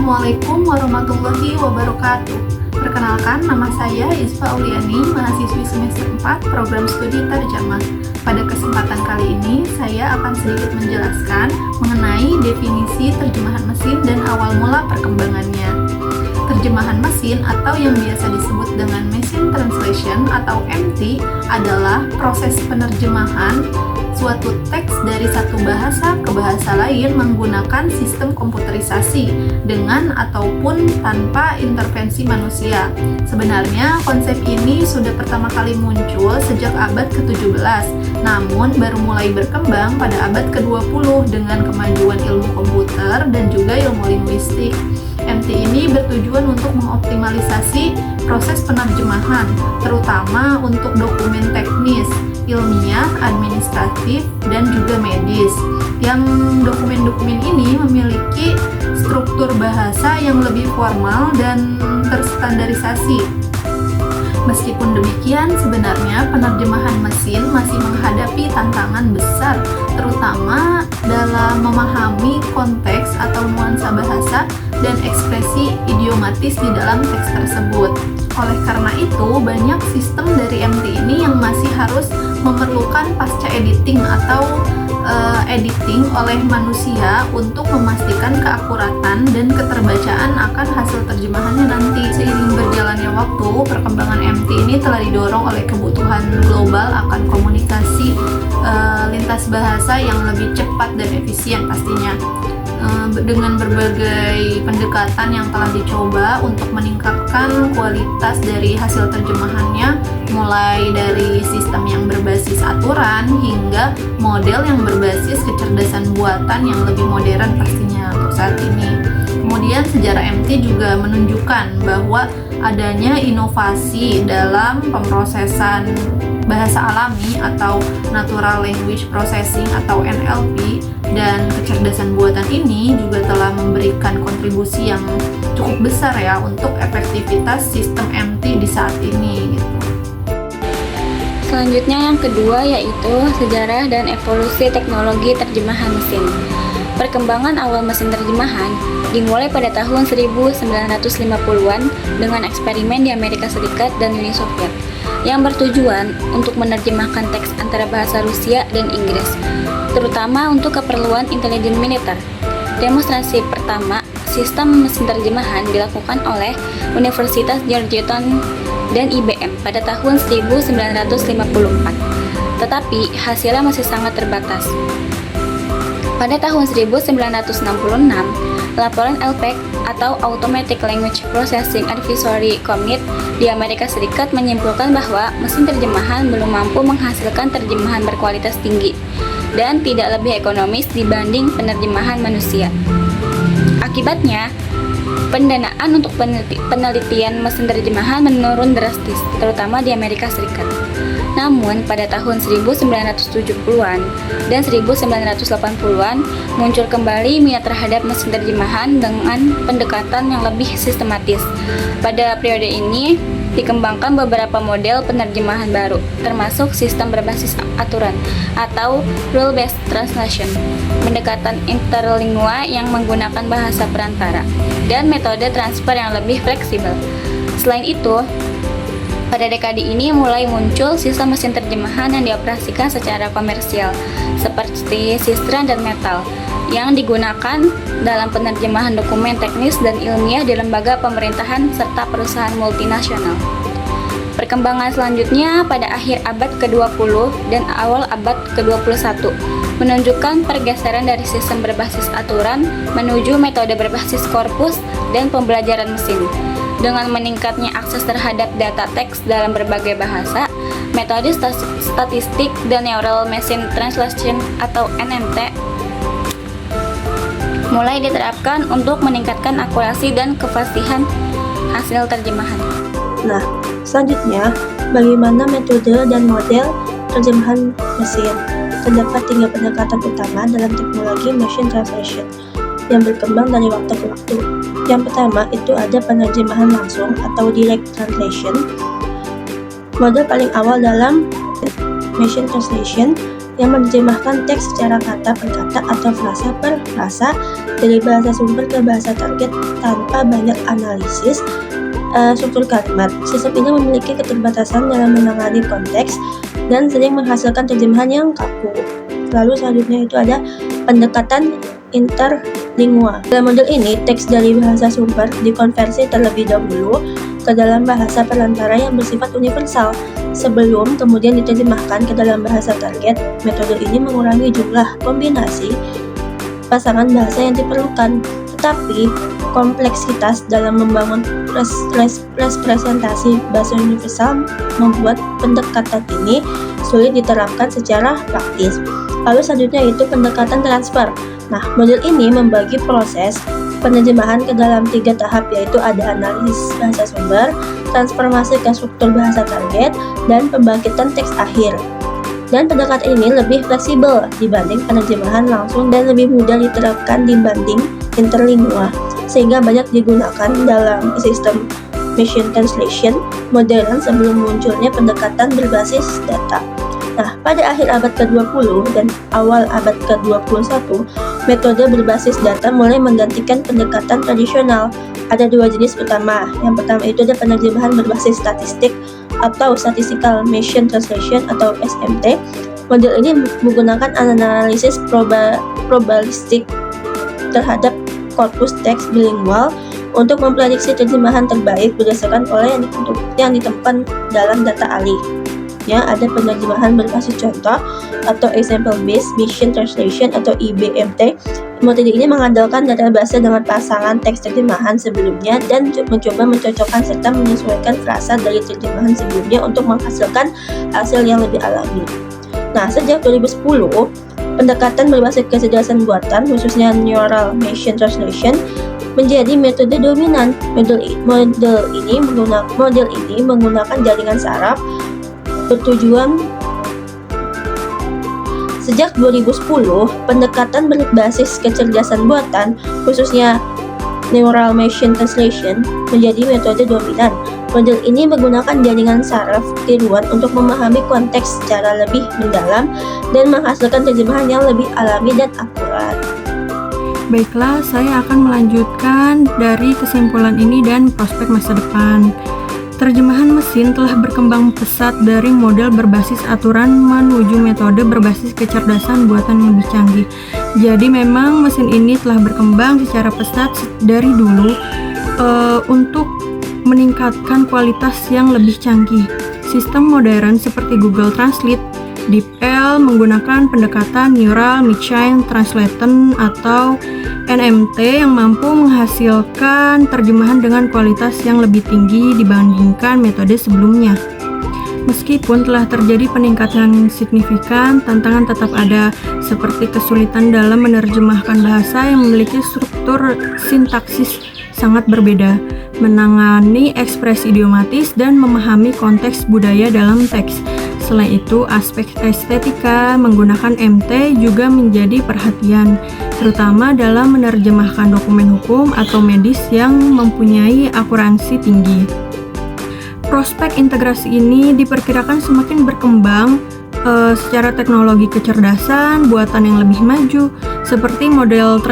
Assalamualaikum warahmatullahi wabarakatuh. Perkenalkan, nama saya Isfa Auliani, mahasiswi semester 4 program studi terjemah. Pada kesempatan kali ini, saya akan sedikit menjelaskan mengenai definisi terjemahan mesin dan awal mula perkembangannya. Terjemahan mesin atau yang biasa disebut dengan machine translation atau MT adalah proses penerjemahan suatu teks dari satu bahasa ke bahasa lain menggunakan sistem komputerisasi dengan ataupun tanpa intervensi manusia. Sebenarnya konsep ini sudah pertama kali muncul sejak abad ke-17, namun baru mulai berkembang pada abad ke-20 dengan kemajuan ilmu komputer dan juga ilmu linguistik. MT ini bertujuan untuk mengoptimalisasi proses penerjemahan, terutama untuk dokumen teknis, ilmiah, administratif, dan juga medis. Yang dokumen-dokumen ini memiliki struktur bahasa yang lebih formal dan terstandarisasi. Meskipun demikian, sebenarnya penerjemahan mesin masih menghadapi tantangan besar, terutama dalam memahami konteks atau nuansa bahasa dan ekspresi idiomatis di dalam teks tersebut. Oleh karena itu, banyak sistem dari MT ini yang masih harus memerlukan pasca editing atau editing oleh manusia untuk memastikan keakuratan dan keterbacaan akan hasil terjemahannya nanti. Seiring berjalannya waktu, perkembangan MT ini telah didorong oleh kebutuhan global akan komunikasi lintas bahasa yang lebih cepat dan efisien pastinya. Dengan berbagai pendekatan yang telah dicoba untuk meningkatkan kualitas dari hasil terjemahannya, mulai dari sistem yang berbasis aturan hingga model yang berbasis kecerdasan buatan yang lebih modern pastinya untuk saat ini. Kemudian sejarah MT juga menunjukkan bahwa adanya inovasi dalam pemrosesan bahasa alami atau Natural Language Processing atau NLP, dan kecerdasan buatan ini juga telah memberikan kontribusi yang cukup besar ya untuk efektivitas sistem MT di saat ini gitu. Selanjutnya yang kedua yaitu sejarah dan evolusi teknologi terjemahan mesin. Perkembangan awal mesin terjemahan dimulai pada tahun 1950-an dengan eksperimen di Amerika Serikat dan Uni Soviet yang bertujuan untuk menerjemahkan teks antara bahasa Rusia dan Inggris, terutama untuk keperluan intelijen militer. Demonstrasi pertama sistem mesin terjemahan dilakukan oleh Universitas Georgetown dan IBM pada tahun 1954, tetapi hasilnya masih sangat terbatas. Pada tahun 1966, laporan ALPAC atau Automatic Language Processing Advisory Committee di Amerika Serikat menyimpulkan bahwa mesin terjemahan belum mampu menghasilkan terjemahan berkualitas tinggi dan tidak lebih ekonomis dibanding penerjemahan manusia. Akibatnya, pendanaan untuk penelitian mesin terjemahan menurun drastis, terutama di Amerika Serikat. Namun, pada tahun 1970-an dan 1980-an muncul kembali minat terhadap mesin terjemahan dengan pendekatan yang lebih sistematis. Pada periode ini, dikembangkan beberapa model penerjemahan baru, termasuk sistem berbasis aturan atau rule-based translation, pendekatan interlingua yang menggunakan bahasa perantara, dan metode transfer yang lebih fleksibel. Selain itu, pada dekade ini mulai muncul sistem mesin terjemahan yang dioperasikan secara komersial, seperti Sistran dan Metal, yang digunakan dalam penerjemahan dokumen teknis dan ilmiah di lembaga pemerintahan serta perusahaan multinasional. Perkembangan selanjutnya pada akhir abad ke-20 dan awal abad ke-21 menunjukkan pergeseran dari sistem berbasis aturan menuju metode berbasis korpus dan pembelajaran mesin. Dengan meningkatnya akses terhadap data teks dalam berbagai bahasa, metode statistik dan Neural Machine Translation atau NMT mulai diterapkan untuk meningkatkan akurasi dan kefasihan hasil terjemahan. Nah, selanjutnya, bagaimana metode dan model terjemahan mesin? Terdapat 3 pendekatan utama dalam teknologi machine translation yang berkembang dari waktu ke waktu. Yang pertama itu ada penerjemahan langsung atau direct translation. Model paling awal dalam machine translation yang menerjemahkan teks secara kata per kata atau frasa per frasa dari bahasa sumber ke bahasa target tanpa banyak analisis struktur kalimat. Sistem ini memiliki keterbatasan dalam menangani konteks dan sering menghasilkan terjemahan yang kaku. Lalu selanjutnya itu ada pendekatan interlingua. Dalam model ini, teks dari bahasa sumber dikonversi terlebih dahulu ke dalam bahasa perantara yang bersifat universal sebelum kemudian diterjemahkan ke dalam bahasa target. Metode ini mengurangi jumlah kombinasi pasangan bahasa yang diperlukan, tetapi kompleksitas dalam membangun representasi bahasa universal membuat pendekatan ini sulit diterapkan secara praktis. Lalu selanjutnya itu pendekatan transfer. Nah, model ini membagi proses penerjemahan ke dalam 3 tahap, yaitu ada analisis bahasa sumber, transformasi ke struktur bahasa target, dan pembangkitan teks akhir. Dan pendekatan ini lebih fleksibel dibanding penerjemahan langsung dan lebih mudah diterapkan dibanding interlingua, sehingga banyak digunakan dalam sistem machine translation modern sebelum munculnya pendekatan berbasis data. Nah, pada akhir abad ke-20 dan awal abad ke-21, metode berbasis data mulai menggantikan pendekatan tradisional. Ada 2 jenis utama. Yang pertama itu ada penerjemahan berbasis statistik atau Statistical Machine Translation atau SMT. Model ini menggunakan analisis probabilistik terhadap korpus teks bilingual untuk memprediksi terjemahan terbaik berdasarkan pola yang ditemukan dalam data alih. Ya, ada penerjemahan berbasis contoh atau Example Based Machine Translation atau EBMT. Metode ini mengandalkan database dengan pasangan teks terjemahan sebelumnya dan mencoba mencocokkan serta menyesuaikan frasa dari terjemahan sebelumnya untuk menghasilkan hasil yang lebih alami. Nah, sejak 2010, pendekatan berbasis kecerdasan buatan, khususnya Neural Machine Translation, menjadi metode dominan. Model ini menggunakan jaringan saraf bertujuan. Sejak 2010, pendekatan berbasis kecerdasan buatan, khususnya Neural Machine Translation, menjadi metode dominan. Model ini menggunakan jaringan saraf tiruan untuk memahami konteks secara lebih mendalam dan menghasilkan terjemahan yang lebih alami dan akurat. Baiklah, saya akan melanjutkan dari kesimpulan ini dan prospek masa depan. Terjemahan mesin telah berkembang pesat dari model berbasis aturan menuju metode berbasis kecerdasan buatan yang lebih canggih. Jadi memang mesin ini telah berkembang secara pesat dari dulu untuk meningkatkan kualitas yang lebih canggih. Sistem modern seperti Google Translate, DeepL menggunakan pendekatan Neural Machine Translation atau NMT yang mampu menghasilkan terjemahan dengan kualitas yang lebih tinggi dibandingkan metode sebelumnya. Meskipun telah terjadi peningkatan signifikan, tantangan tetap ada, seperti kesulitan dalam menerjemahkan bahasa yang memiliki struktur sintaksis sangat berbeda, menangani ekspresi idiomatis, dan memahami konteks budaya dalam teks. Selain itu, aspek estetika menggunakan MT juga menjadi perhatian, terutama dalam menerjemahkan dokumen hukum atau medis yang mempunyai akuransi tinggi. Prospek integrasi ini diperkirakan semakin berkembang secara teknologi kecerdasan buatan yang lebih maju, seperti model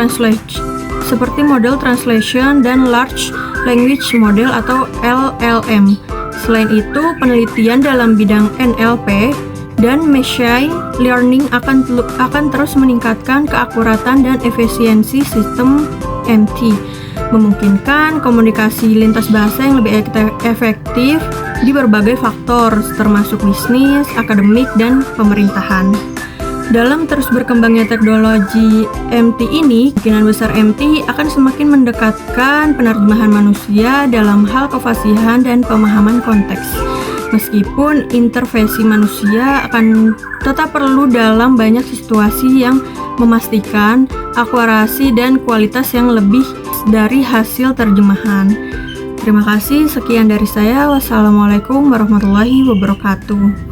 translation dan large language model atau LLM. Selain itu, penelitian dalam bidang NLP dan machine learning akan terus meningkatkan keakuratan dan efisiensi sistem MT, memungkinkan komunikasi lintas bahasa yang lebih efektif di berbagai faktor, termasuk bisnis, akademik, dan pemerintahan. Dalam terus berkembangnya teknologi MT ini, kemungkinan besar MT akan semakin mendekatkan penerjemahan manusia dalam hal kefasihan dan pemahaman konteks. Meskipun intervensi manusia akan tetap perlu dalam banyak situasi yang memastikan akurasi dan kualitas yang lebih dari hasil terjemahan. Terima kasih, sekian dari saya. Wassalamualaikum warahmatullahi wabarakatuh.